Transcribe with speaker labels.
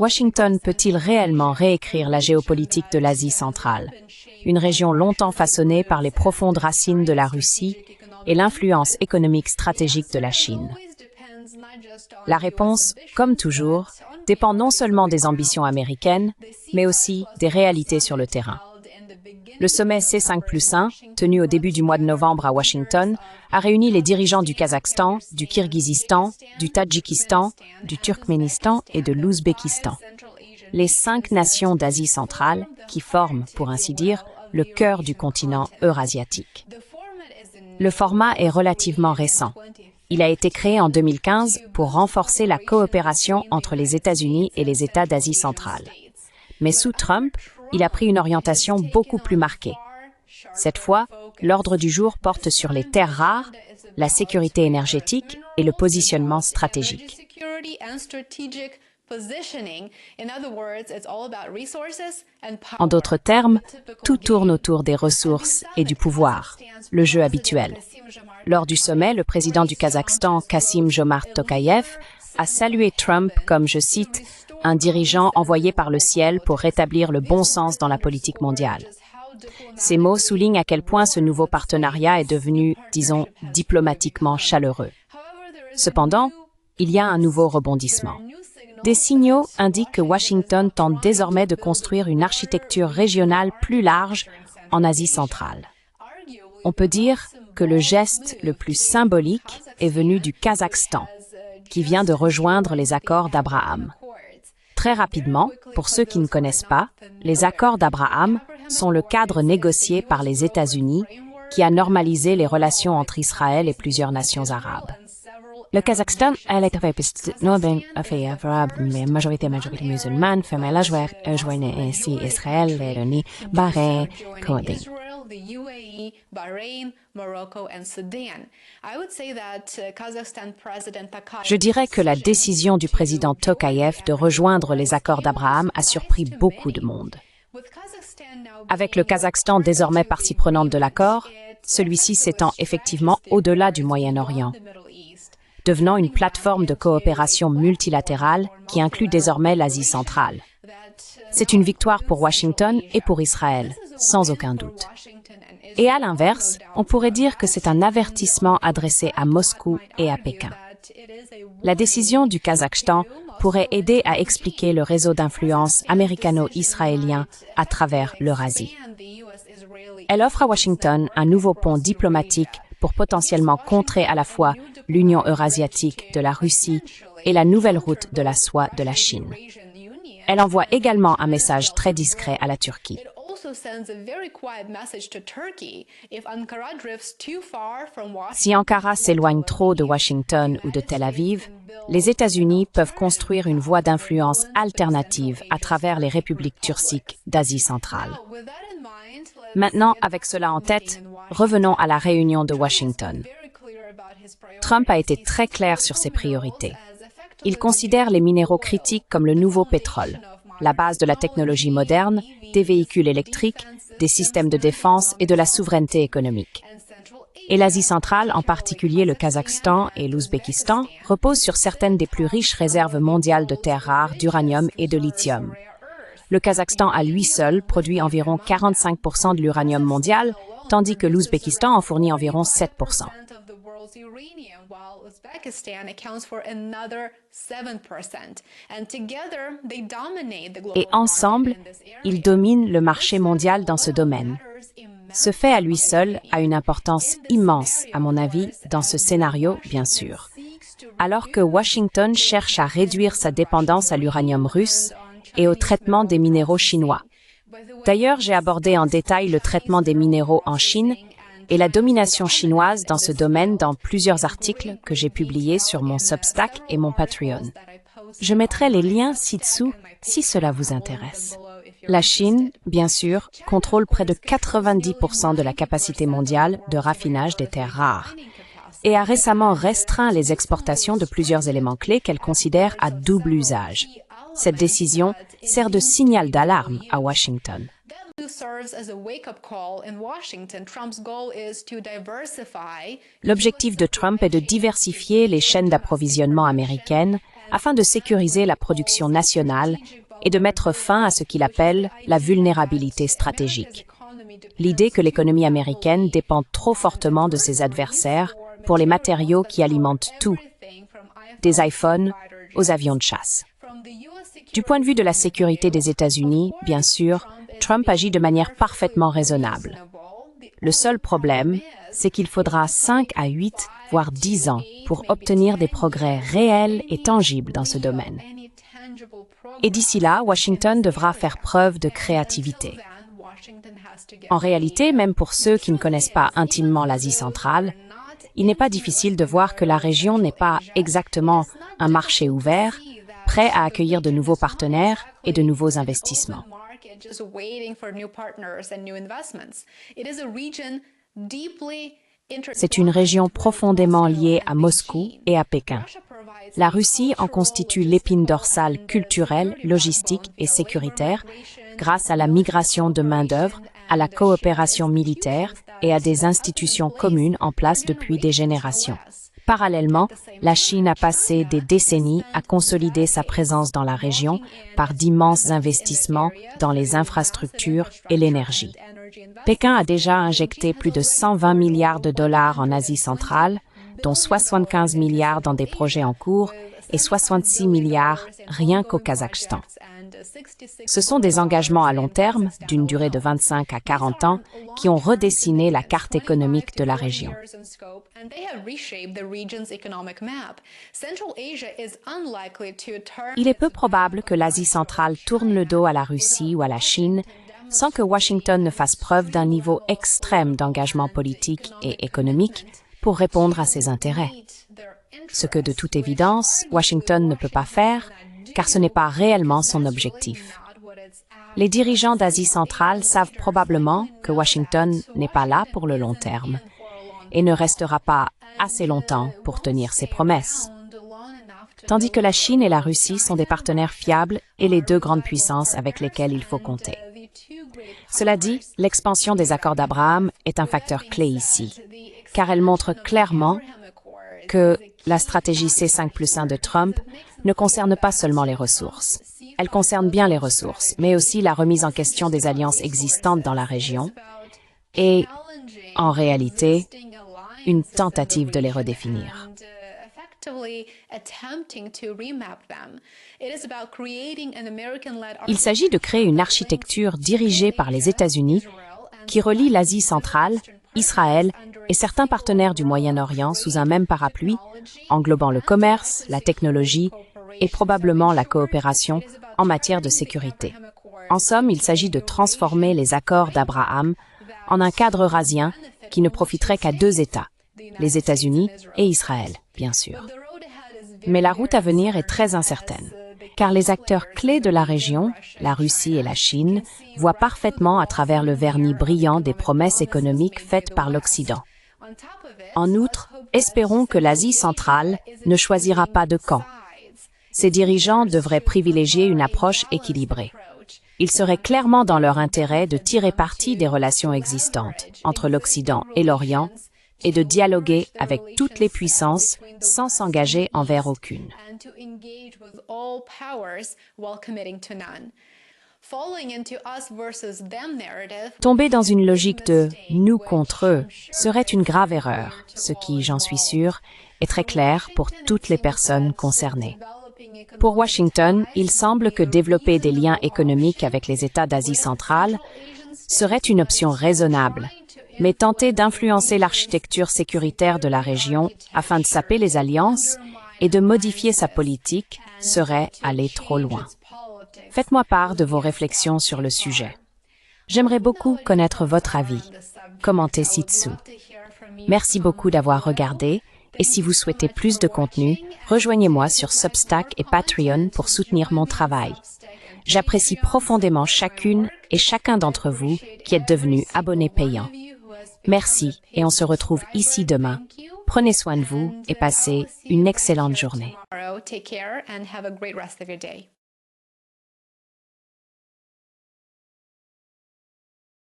Speaker 1: Washington peut-il réellement réécrire la géopolitique de l'Asie centrale, une région longtemps façonnée par les profondes racines de la Russie et l'influence économique stratégique de la Chine? La réponse, comme toujours, dépend non seulement des ambitions américaines, mais aussi des réalités sur le terrain. Le sommet C5+1, tenu au début du mois de novembre à Washington, a réuni les dirigeants du Kazakhstan, du Kirghizistan, du Tadjikistan, du Turkménistan et de l'Ouzbékistan. Les 5 nations d'Asie centrale qui forment, pour ainsi dire, le cœur du continent eurasiatique. Le format est relativement récent. Il a été créé en 2015 pour renforcer la coopération entre les États-Unis et les États d'Asie centrale. Mais sous Trump, il a pris une orientation beaucoup plus marquée. Cette fois, l'ordre du jour porte sur les terres rares, la sécurité énergétique et le positionnement stratégique. En d'autres termes, tout tourne autour des ressources et du pouvoir, le jeu habituel. Lors du sommet, le président du Kazakhstan, Kassym-Jomart Tokayev, a salué Trump comme, je cite, « un dirigeant envoyé par le ciel pour rétablir le bon sens dans la politique mondiale ». Ces mots soulignent à quel point ce nouveau partenariat est devenu, disons, diplomatiquement chaleureux. Cependant, il y a un nouveau rebondissement. Des signaux indiquent que Washington tente désormais de construire une architecture régionale plus large en Asie centrale. On peut dire que le geste le plus symbolique est venu du Kazakhstan, qui vient de rejoindre les accords d'Abraham. Très rapidement, pour ceux qui ne connaissent pas, les accords d'Abraham sont le cadre négocié par les États-Unis qui a normalisé les relations entre Israël et plusieurs nations arabes. Le Kazakhstan est une majorité musulmane, mais joignent ainsi Israël, l'Iran, Bahreïn, Koweït. Je dirais que la décision du président Tokayev de rejoindre les accords d'Abraham a surpris beaucoup de monde. Avec le Kazakhstan désormais partie prenante de l'accord, celui-ci s'étend effectivement au-delà du Moyen-Orient, devenant une plateforme de coopération multilatérale qui inclut désormais l'Asie centrale. C'est une victoire pour Washington et pour Israël, sans aucun doute. Et à l'inverse, on pourrait dire que c'est un avertissement adressé à Moscou et à Pékin. La décision du Kazakhstan pourrait aider à expliquer le réseau d'influence américano-israélien à travers l'Eurasie. Elle offre à Washington un nouveau pont diplomatique pour potentiellement contrer à la fois l'Union eurasiatique de la Russie et la nouvelle route de la soie de la Chine. Elle envoie également un message très discret à la Turquie. Si Ankara s'éloigne trop de Washington ou de Tel Aviv, les États-Unis peuvent construire une voie d'influence alternative à travers les républiques turciques d'Asie centrale. Maintenant, avec cela en tête, revenons à la réunion de Washington. Trump a été très clair sur ses priorités. Il considère les minéraux critiques comme le nouveau pétrole, la base de la technologie moderne, des véhicules électriques, des systèmes de défense et de la souveraineté économique. Et l'Asie centrale, en particulier le Kazakhstan et l'Ouzbékistan, reposent sur certaines des plus riches réserves mondiales de terres rares, d'uranium et de lithium. Le Kazakhstan à lui seul produit environ 45% de l'uranium mondial, tandis que l'Ouzbékistan en fournit environ 7%. Et ensemble, ils dominent le marché mondial dans ce domaine. Ce fait à lui seul a une importance immense, à mon avis, dans ce scénario, bien sûr. Alors que Washington cherche à réduire sa dépendance à l'uranium russe et au traitement des minéraux chinois. D'ailleurs, j'ai abordé en détail le traitement des minéraux en Chine et la domination chinoise dans ce domaine dans plusieurs articles que j'ai publiés sur mon Substack et mon Patreon. Je mettrai les liens ci-dessous si cela vous intéresse. La Chine, bien sûr, contrôle près de 90% de la capacité mondiale de raffinage des terres rares et a récemment restreint les exportations de plusieurs éléments clés qu'elle considère à double usage. Cette décision sert de signal d'alarme à Washington. L'objectif de Trump est de diversifier les chaînes d'approvisionnement américaines afin de sécuriser la production nationale et de mettre fin à ce qu'il appelle la vulnérabilité stratégique. L'idée que l'économie américaine dépend trop fortement de ses adversaires pour les matériaux qui alimentent tout, des iPhones aux avions de chasse. Du point de vue de la sécurité des États-Unis, bien sûr, Trump agit de manière parfaitement raisonnable. Le seul problème, c'est qu'il faudra 5 à 8, voire 10 ans pour obtenir des progrès réels et tangibles dans ce domaine. Et d'ici là, Washington devra faire preuve de créativité. En réalité, même pour ceux qui ne connaissent pas intimement l'Asie centrale, il n'est pas difficile de voir que la région n'est pas exactement un marché ouvert, prêt à accueillir de nouveaux partenaires et de nouveaux investissements. C'est une région profondément liée à Moscou et à Pékin. La Russie en constitue l'épine dorsale culturelle, logistique et sécuritaire grâce à la migration de main-d'œuvre, à la coopération militaire et à des institutions communes en place depuis des générations. Parallèlement, la Chine a passé des décennies à consolider sa présence dans la région par d'immenses investissements dans les infrastructures et l'énergie. Pékin a déjà injecté plus de 120 milliards de dollars en Asie centrale, dont 75 milliards dans des projets en cours et 66 milliards rien qu'au Kazakhstan. Ce sont des engagements à long terme, d'une durée de 25 à 40 ans, qui ont redessiné la carte économique de la région. Il est peu probable que l'Asie centrale tourne le dos à la Russie ou à la Chine sans que Washington ne fasse preuve d'un niveau extrême d'engagement politique et économique pour répondre à ses intérêts. Ce que, de toute évidence, Washington ne peut pas faire, car ce n'est pas réellement son objectif. Les dirigeants d'Asie centrale savent probablement que Washington n'est pas là pour le long terme et ne restera pas assez longtemps pour tenir ses promesses. Tandis que la Chine et la Russie sont des partenaires fiables et les deux grandes puissances avec lesquelles il faut compter. Cela dit, l'expansion des accords d'Abraham est un facteur clé ici, car elle montre clairement que la stratégie C5+1 de Trump ne concerne pas seulement les ressources. Elle concerne bien les ressources, mais aussi la remise en question des alliances existantes dans la région et, en réalité, une tentative de les redéfinir. Il s'agit de créer une architecture dirigée par les États-Unis qui relie l'Asie centrale, Israël et certains partenaires du Moyen-Orient sous un même parapluie, englobant le commerce, la technologie et probablement la coopération en matière de sécurité. En somme, il s'agit de transformer les accords d'Abraham en un cadre eurasien qui ne profiterait qu'à deux États, les États-Unis et Israël, bien sûr. Mais la route à venir est très incertaine, car les acteurs clés de la région, la Russie et la Chine, voient parfaitement à travers le vernis brillant des promesses économiques faites par l'Occident. En outre, espérons que l'Asie centrale ne choisira pas de camp. Ces dirigeants devraient privilégier une approche équilibrée. Il serait clairement dans leur intérêt de tirer parti des relations existantes entre l'Occident et l'Orient et de dialoguer avec toutes les puissances sans s'engager envers aucune. Tomber dans une logique de « nous contre eux » serait une grave erreur, ce qui, j'en suis sûr, est très clair pour toutes les personnes concernées. Pour Washington, il semble que développer des liens économiques avec les États d'Asie centrale serait une option raisonnable, mais tenter d'influencer l'architecture sécuritaire de la région afin de saper les alliances et de modifier sa politique serait aller trop loin. Faites-moi part de vos réflexions sur le sujet. J'aimerais beaucoup connaître votre avis. Commentez ci-dessous. Merci beaucoup d'avoir regardé. Et si vous souhaitez plus de contenu, rejoignez-moi sur Substack et Patreon pour soutenir mon travail. J'apprécie profondément chacune et chacun d'entre vous qui êtes devenus abonnés payants. Merci et on se retrouve ici demain. Prenez soin de vous et passez une excellente journée.
Speaker 2: Take care and have a great rest of your day.